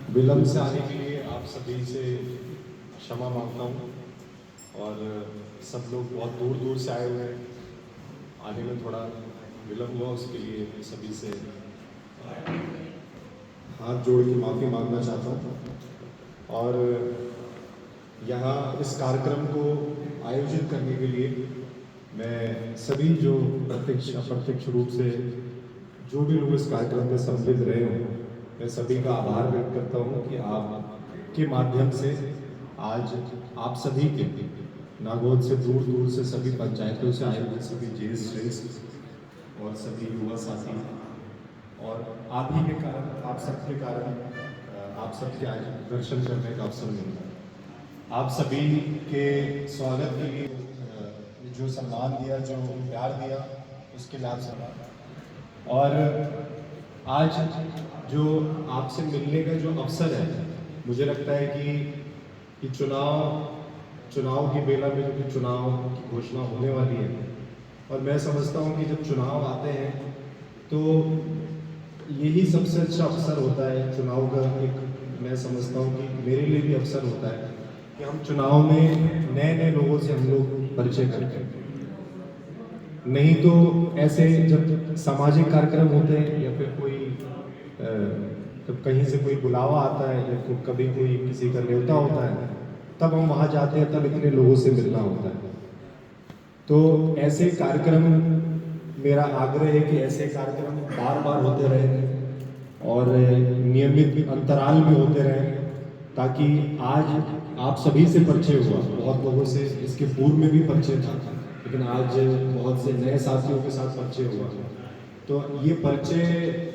विलम्ब से आने के लिए आप सभी से क्षमा मांगता हूँ। और सब लोग बहुत दूर दूर से आए हुए हैं, आने में थोड़ा विलम्ब हुआ, उसके लिए सभी से हाथ जोड़ के माफ़ी मांगना चाहता हूँ। और यहाँ इस कार्यक्रम को आयोजित करने के लिए मैं सभी जो प्रत्यक्ष अप्रत्यक्ष रूप से जो भी लोग इस कार्यक्रम में सम्मिलित रहे हों, मैं सभी का आभार व्यक्त करता हूँ कि आपके माध्यम से आज आप सभी के नागौद से दूर दूर से सभी पंचायतों से आए हुए सभी ज्येष्ठ श्रेष्ठ और सभी युवा साथी और आप ही के कारण, आप सबके कारण आप सबके आज दर्शन करने का अवसर मिला। आप सभी के स्वागत के लिए जो सम्मान दिया, जो प्यार दिया, उसके लिए आप सब। और आज जो आपसे मिलने का जो अवसर है, मुझे लगता है कि चुनाव की बेला में जो चुनाव की घोषणा होने वाली है, और मैं समझता हूँ कि जब चुनाव आते हैं तो यही सबसे अच्छा अवसर होता है चुनाव का। एक मैं समझता हूँ कि मेरे लिए भी अवसर होता है कि हम चुनाव में नए नए लोगों से हम लोग परिचय करते हैं। नहीं तो ऐसे जब सामाजिक कार्यक्रम होते हैं या फिर कोई जब कहीं से कोई बुलावा आता है या कभी कोई किसी का न्योता होता है, तब हम वहाँ जाते हैं, तब इतने लोगों से मिलना होता है। तो ऐसे कार्यक्रम, मेरा आग्रह है कि ऐसे कार्यक्रम बार बार होते रहें और नियमित अंतराल में होते रहें, ताकि आज आप सभी से परिचय हुआ, बहुत लोगों से इसके पूर्व में भी परिचय था, लेकिन आज बहुत से नए साथियों के साथ परिचय हुआ। तो ये परिचय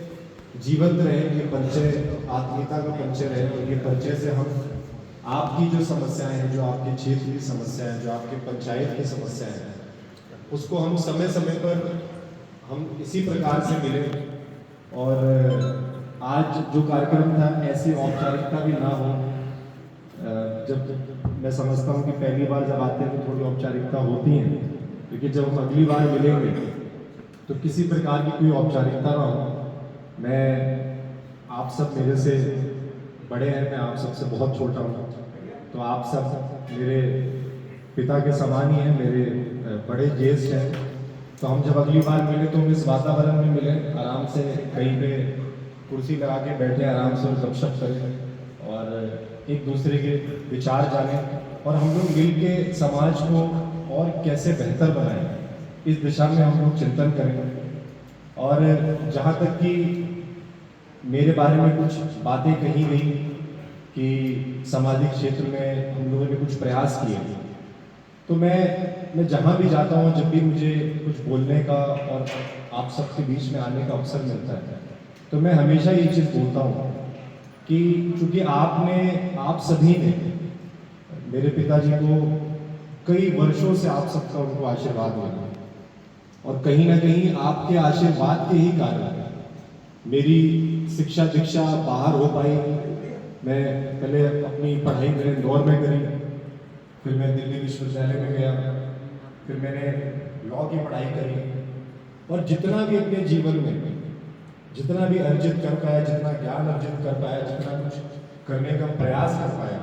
जीवंत रहे, ये परिचय आत्मीयता का परिचय रहे, और ये परिचय से हम आपकी जो समस्याएं हैं, जो आपके क्षेत्र की समस्याएं हैं, जो आपके पंचायत की समस्याएं हैं, उसको हम समय समय पर हम इसी प्रकार से मिले। और आज जो कार्यक्रम था, ऐसी औपचारिकता भी ना हो। जब मैं समझता हूँ कि पहली बार जब आते हैं तो थोड़ी औपचारिकता होती है, क्योंकि जब हम अगली बार मिलेंगे तो किसी प्रकार की कोई औपचारिकता ना हो। मैं आप सब मेरे से बड़े हैं, मैं आप सबसे बहुत छोटा हूँ, तो आप सब मेरे पिता के समान ही हैं, मेरे बड़े ज्येष्ठ हैं। तो हम जब अगली बार मिले तो हम इस वातावरण में मिले, आराम से कहीं पे कुर्सी लगा के बैठे, आराम से गपशप करें और एक दूसरे के विचार जानें, और हम लोग मिल के समाज को और कैसे बेहतर बनाएं, इस दिशा में हम लोग चिंतन करें। और जहाँ तक कि मेरे बारे में कुछ बातें कही गई कि सामाजिक क्षेत्र में हम लोगों ने कुछ प्रयास किए, तो मैं जहाँ भी जाता हूँ, जब भी मुझे कुछ बोलने का और आप सबके बीच में आने का अवसर मिलता है, तो मैं हमेशा ये चीज़ बोलता हूँ कि चूँकि आप सभी ने मेरे पिताजी को कई वर्षों से आप सबका उनको आशीर्वाद मिला, और कहीं ना कहीं आपके आशीर्वाद के ही कारण मेरी शिक्षा दीक्षा बाहर हो पाई। मैं पहले अपनी पढ़ाई मैंने इंदौर में करी, फिर मैं दिल्ली विश्वविद्यालय में गया, फिर मैंने लॉ की पढ़ाई करी, और जितना भी अपने जीवन में जितना भी अर्जित कर पाया, जितना ज्ञान अर्जित कर पाया, जितना कुछ करने का प्रयास कर पाया,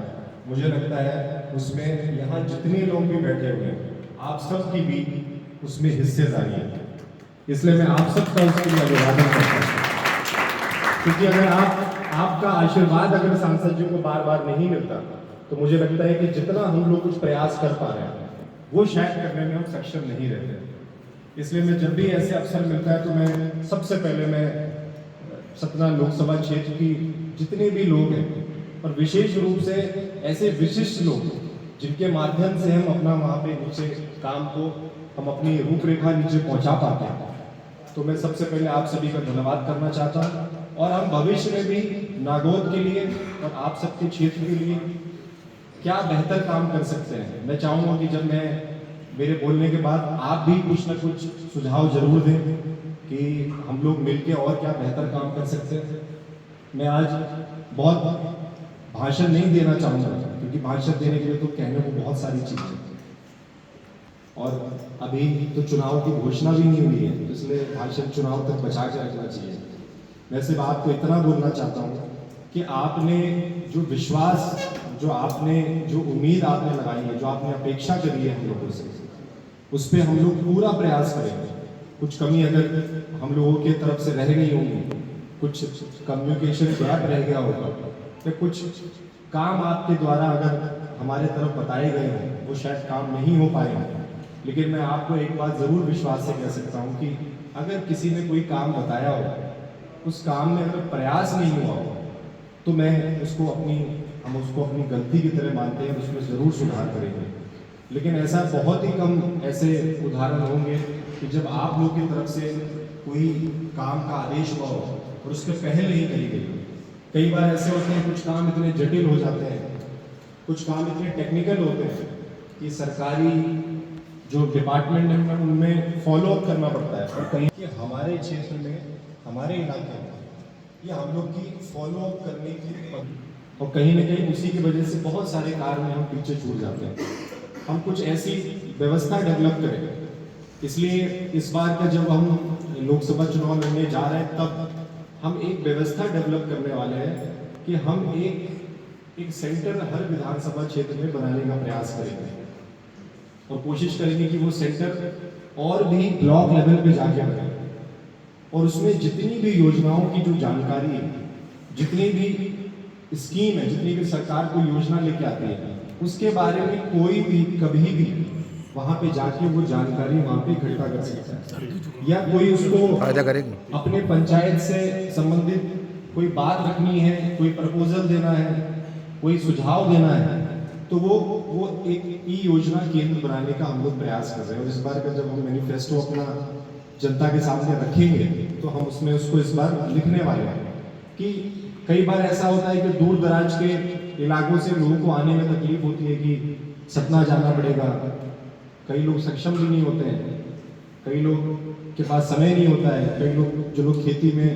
मुझे लगता है उसमें यहाँ जितने लोग भी बैठे हुए हैं, आप सब की भी उसमें हिस्सेदारी है। इसलिए मैं आप सबका उसके लिए अभिवादन करता हूँ, क्योंकि अगर आपका आशीर्वाद अगर सांसद जी को बार बार नहीं मिलता, तो मुझे लगता है कि जितना हम लोग कुछ प्रयास कर पा रहे हैं, वो शायद करने में हम सक्षम नहीं रहते। इसलिए मैं जब भी ऐसे अवसर मिलता है, तो मैं सबसे पहले मैं सतना लोकसभा क्षेत्र की जितने भी लोग हैं, और विशेष रूप से ऐसे विशिष्ट लोग जिनके माध्यम से हम अपना वहाँ पे नीचे काम को हम अपनी रूपरेखा नीचे पहुँचा पाते हैं, तो मैं सबसे पहले आप सभी का धन्यवाद करना चाहता हूँ। और हम भविष्य में भी नागौद के लिए और आप सबके क्षेत्र के लिए क्या बेहतर काम कर सकते हैं, मैं चाहूँगा कि जब मैं मेरे बोलने के बाद आप भी कुछ ना कुछ सुझाव जरूर दें कि हम लोग मिलके और क्या बेहतर काम कर सकते हैं। मैं आज बहुत भाषण नहीं देना चाहूँगा, क्योंकि भाषण देने के लिए तो कहने को बहुत सारी चीज़ें, और अभी तो चुनाव की घोषणा भी नहीं हुई है, तो इसलिए भाषण चुनाव तक बचा के रखना चाहिए। मैं सिर्फ आपको इतना बोलना चाहता हूँ कि आपने जो विश्वास, जो उम्मीद आपने लगाई है, जो आपने अपेक्षा करी है हम लोगों से, उस पर हम लोग पूरा प्रयास करेंगे। कुछ कमी अगर हम लोगों की तरफ से रह गई होंगी, कुछ कम्युनिकेशन गैप रह गया होगा, या कुछ काम आपके द्वारा अगर हमारे तरफ बताए गए हों वो शायद काम नहीं हो पाए हों, लेकिन मैं आपको एक बात ज़रूर विश्वास से कह सकता हूँ कि अगर किसी ने कोई काम बताया हो, उस काम में अगर प्रयास नहीं हुआ हो, तो हम उसको अपनी गलती की तरह मानते हैं, उसमें ज़रूर सुधार करेंगे। लेकिन ऐसा बहुत ही कम ऐसे उदाहरण होंगे कि जब आप लोग की तरफ से कोई काम का आदेश हुआ हो और उसके पहल नहीं करी गई। कई बार ऐसे होते हैं, कुछ काम इतने जटिल हो जाते हैं, कुछ काम इतने टेक्निकल होते हैं कि सरकारी जो डिपार्टमेंट है उनमें फॉलो अप करना पड़ता है, और कहीं कि हमारे क्षेत्र में, हमारे इलाके में ये हम लोग की फॉलो अप करने की, और कहीं ना कहीं उसी की वजह से बहुत सारे कार्य में हम पीछे छूट जाते हैं। हम कुछ ऐसी व्यवस्था डेवलप करें, इसलिए इस बार का जब हम लोकसभा चुनाव लड़ने जा रहे हैं, तब हम एक व्यवस्था डेवलप करने वाले हैं कि हम एक सेंटर हर विधानसभा क्षेत्र में बनाने का प्रयास करेंगे, और कोशिश करेंगे कि वो सेंटर और भी ब्लॉक लेवल पे जाके बने, और उसमें जितनी भी योजनाओं की जो जानकारी है, जितनी भी स्कीम है, जितनी भी सरकार को योजना लेके आती है, उसके बारे में कोई भी कभी भी वहाँ पे जाके वो जानकारी वहाँ पे इकट्ठा कर सकता है, या कोई उसको फायदा करेगी। अपने पंचायत से संबंधित कोई बात रखनी है, कोई प्रपोजल देना है, कोई सुझाव देना है, तो वो एक ई योजना केंद्र बनाने का हम लोग प्रयास कर रहे हैं। और इस बार का जब हम मैनिफेस्टो अपना जनता के सामने रखेंगे, तो हम उसमें उसको इस बार लिखने वाले हैं कि कई बार ऐसा होता है कि दूर दराज के इलाकों से लोगों को आने में तकलीफ होती है कि सतना जाना पड़ेगा, कई लोग सक्षम भी नहीं होते हैं, कई लोग के पास समय नहीं होता है, कई लोग जो लोग खेती में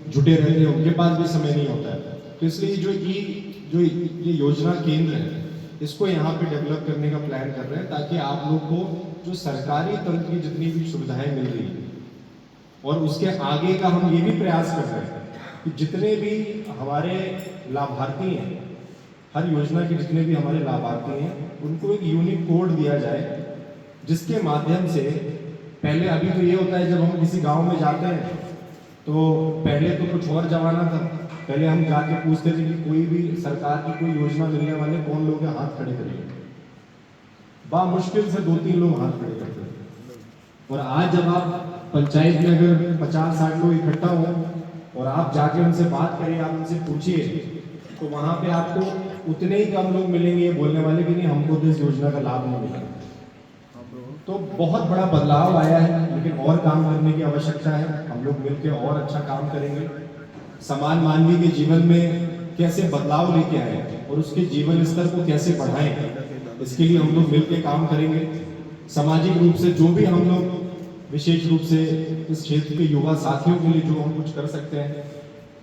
जुटे रहते हैं उनके पास भी समय नहीं होता है। तो इसलिए जो ये योजना केंद्र है, इसको यहाँ पे डेवलप करने का प्लान कर रहे हैं, ताकि आप लोग को जो सरकारी तंत्र की जितनी भी सुविधाएं मिल रही है, और उसके आगे का हम ये भी प्रयास कर रहे हैं कि जितने भी हमारे लाभार्थी हैं, हर योजना के जितने भी हमारे लाभार्थी हैं, उनको एक यूनिक कोड दिया जाए, जिसके माध्यम से पहले, अभी तो ये होता है जब हम किसी गांव में जाते हैं, तो पहले तो कुछ और जमाना था, पहले हम जाके पूछते थे कि कोई भी सरकार की कोई योजना मिलने वाले कौन लोग हैं, हाथ खड़े करिए। बा मुश्किल से 2-3 लोग हाथ खड़े करते थे। और आज जब आप पंचायत में अगर 50-60 लोग इकट्ठा हो और आप जाके उनसे बात करिए, आप उनसे पूछिए, तो वहां पे आपको उतने ही कम लोग मिलेंगे ये बोलने वाले कि नहीं, हमको तो इस योजना का लाभ नहीं मिला। तो बहुत बड़ा बदलाव आया है, लेकिन और काम करने की आवश्यकता है। हम लोग मिलकर और अच्छा काम करेंगे, समान मानवीय के जीवन में कैसे बदलाव लेके आए और उसके जीवन स्तर को कैसे बढ़ाएं, इसके लिए हम लोग मिलकर काम करेंगे। सामाजिक रूप से जो भी हम लोग विशेष रूप से इस क्षेत्र के युवा साथियों के लिए जो हम कुछ कर सकते हैं,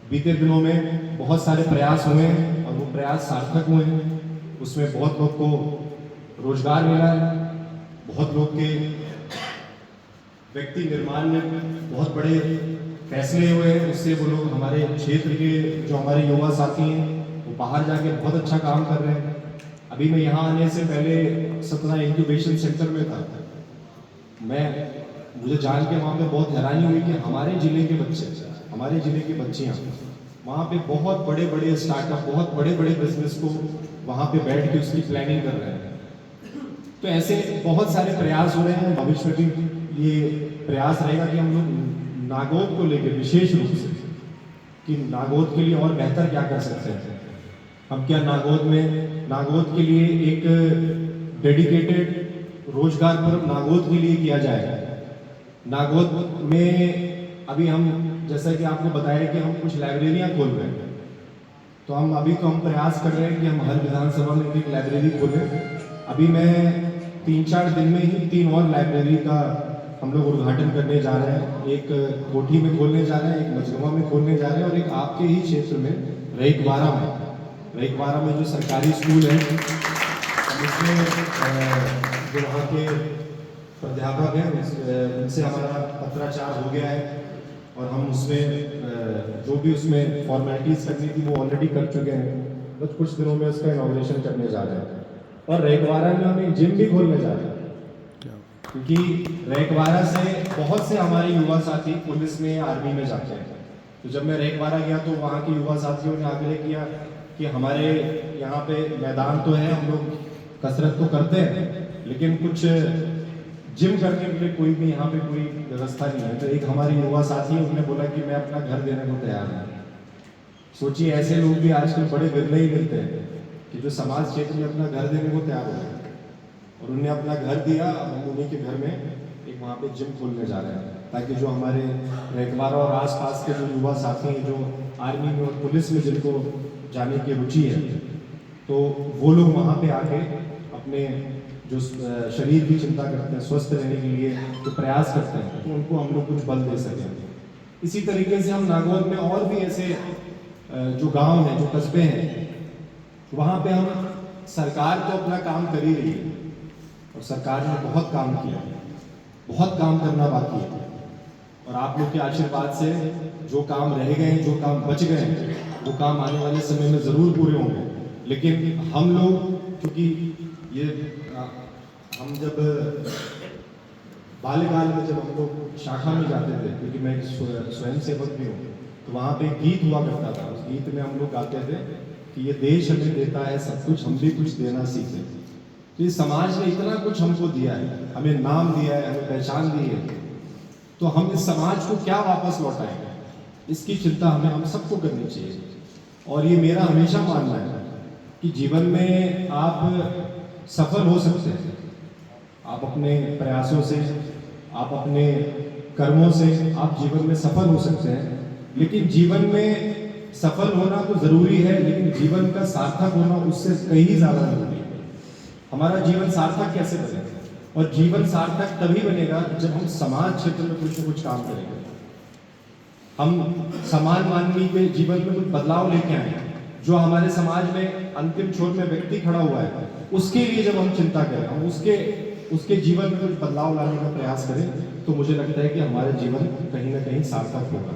बीते दिनों में बहुत सारे प्रयास हुए हैं और वो प्रयास सार्थक हुए हैं। उसमें बहुत लोग को रोजगार मिला है, बहुत लोग के व्यक्ति निर्माण में बहुत बड़े फैसले हुए हैं, उससे वो लोग हमारे क्षेत्र के जो हमारे युवा साथी हैं वो बाहर जाके बहुत अच्छा काम कर रहे हैं। अभी मैं यहाँ आने से पहले सतना इंक्यूबेशन सेंटर में था, मुझे जान के वहाँ पे बहुत हैरानी हुई कि हमारे जिले के बच्चे, हमारे जिले की बच्चियाँ वहाँ पे बहुत बड़े बड़े स्टार्टअप, बहुत बड़े बड़े बिजनेस को वहाँ पे बैठ के उसकी प्लानिंग कर रहे हैं। तो ऐसे बहुत सारे प्रयास हो रहे हैं। भविष्य में भी ये प्रयास रहेगा कि हम लोग नागौद को लेकर विशेष रूप से, कि नागौद के लिए और बेहतर क्या कर सकते हैं हम, क्या नागौद के लिए एक डेडिकेटेड रोजगार पर नागौद के लिए किया जाए। नागौद में अभी हम, जैसा कि आपको बताया कि हम कुछ लाइब्रेरियां खोल रहे हैं, तो हम प्रयास कर रहे हैं कि हम हर विधानसभा में एक लाइब्रेरी खोलें। अभी मैं 3-4 दिन में ही 3 और लाइब्रेरी का हम लोग उद्घाटन करने जा रहे हैं। एक कोठी में खोलने जा रहे हैं, एक मझगवा में खोलने जा रहे हैं, और एक आपके ही क्षेत्र में रईकवारा में जो सरकारी स्कूल है, उसमें जो वहाँ के प्राध्यापक हैं उनसे हमारा पत्राचार हो गया है, और हम उसमें जो भी उसमें फॉर्मेलिटीज़ करनी थी वो ऑलरेडी कर चुके हैं। बस कुछ दिनों में उसका इनॉग्रेशन करने जा रहे हैं और रैकवाड़ा में हम एक जिम भी खोलने जा रहे हैं, क्योंकि रैकवाड़ा से बहुत से हमारे युवा साथी पुलिस में आर्मी में जाते हैं। तो जब मैं रैकवाड़ा गया तो वहाँ के युवा साथियों ने आग्रह किया कि हमारे यहाँ पे मैदान तो है, हम लोग कसरत तो करते हैं, लेकिन कुछ जिम करने के लिए कोई भी यहाँ पे कोई व्यवस्था नहीं है। तो एक हमारे युवा साथी उन्होंने बोला कि मैं अपना घर देने को तैयार हूँ। सोचिए, ऐसे लोग भी आजकल बड़े विरले ही मिलते हैं कि जो समाज क्षेत्र में अपना घर देने को तैयार हो गए, और उन्होंने अपना घर दिया। हम उन्हीं के घर में एक वहाँ पे जिम खोलने जा रहे हैं, ताकि जो हमारे रैकवाड़ा और आसपास के जो युवा साथी हैं जो आर्मी में और पुलिस में जिनको जाने की रुचि है, तो वो लोग वहाँ पे आके अपने जो शरीर की चिंता करते हैं, स्वस्थ रहने के लिए जो प्रयास करते हैं, तो उनको हम लोग कुछ बल दे सकें। इसी तरीके से हम नागौर में और भी ऐसे जो गांव हैं, जो कस्बे हैं, वहाँ पे हम, सरकार तो अपना काम कर ही रही है और सरकार ने बहुत काम किया, बहुत काम करना बाकी है, और आप लोग के आशीर्वाद से जो काम रह गए हैं, जो काम बच गए हैं, वो काम आने वाले समय में ज़रूर पूरे होंगे। लेकिन हम लोग, क्योंकि ये हम जब बाल्यकाल में जब हम लोग शाखा में जाते थे, क्योंकि मैं स्वयं सेवक भी हूँ, तो वहाँ पे गीत हुआ करता था। उस गीत में हम लोग गाते थे कि ये देश हमें देता है सब कुछ, हम भी कुछ देना सीखे। तो ये समाज ने इतना कुछ हमको दिया है, हमें नाम दिया है, हमें पहचान दी है, तो हम इस समाज को क्या वापस लौटाएंगे, इसकी चिंता हमें हम सबको करनी चाहिए। और ये मेरा हमेशा मानना है कि जीवन में आप सफल हो सकते हैं, आप अपने प्रयासों से, आप अपने कर्मों से आप जीवन में सफल हो सकते हैं। लेकिन जीवन में सफल होना तो ज़रूरी है, लेकिन जीवन का सार्थक होना उससे कहीं ज़्यादा ज़रूरी है। हमारा जीवन सार्थक कैसे बनेगा? और जीवन सार्थक तभी बनेगा जब हम समाज क्षेत्र में कुछ न कुछ काम करेंगे, हम समान मानवीय के जीवन में कुछ बदलाव लेके आए। जो हमारे समाज में अंतिम छोर में व्यक्ति खड़ा हुआ है, उसके लिए जब हम चिंता करें, हम उसके जीवन में कुछ बदलाव लाने का प्रयास करें, तो मुझे लगता है कि हमारा जीवन कहीं ना कहीं सार्थक होगा।